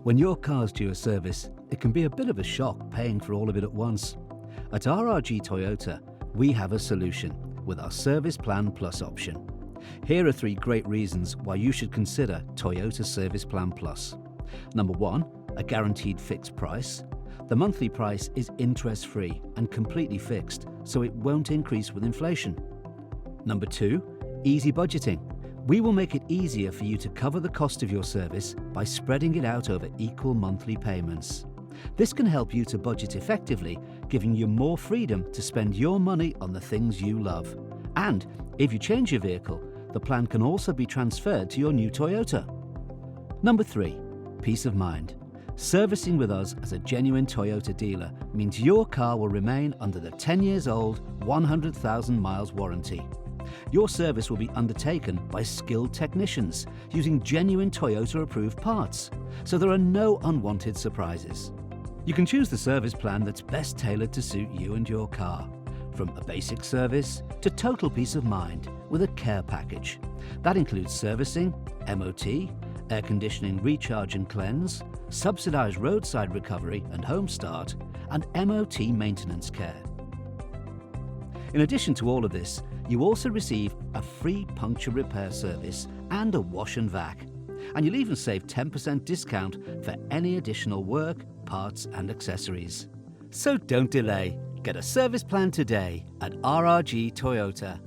When your car's due a service, it can be a bit of a shock paying for all of it at once. At RRG Toyota, we have a solution with our Service Plan Plus option. Here are 3 great reasons why you should consider Toyota Service Plan Plus. Number 1, a guaranteed fixed price. The monthly price is interest-free and completely fixed, so it won't increase with inflation. Number 2, easy budgeting. We will make it easier for you to cover the cost of your service by spreading it out over equal monthly payments. This can help you to budget effectively, giving you more freedom to spend your money on the things you love. And if you change your vehicle, the plan can also be transferred to your new Toyota. Number 3, peace of mind. Servicing with us as a genuine Toyota dealer means your car will remain under the 10 years old, 100,000 miles warranty. Your service will be undertaken by skilled technicians using genuine Toyota-approved parts, so there are no unwanted surprises. You can choose the service plan that's best tailored to suit you and your car, from a basic service to total peace of mind with a care package. That includes servicing, MOT, air conditioning recharge and cleanse, subsidised roadside recovery and home start, and MOT maintenance care. In addition to all of this, you also receive a free puncture repair service and a wash and vac. And you'll even save 10% discount for any additional work, parts and accessories. So don't delay. Get a service plan today at RRG Toyota.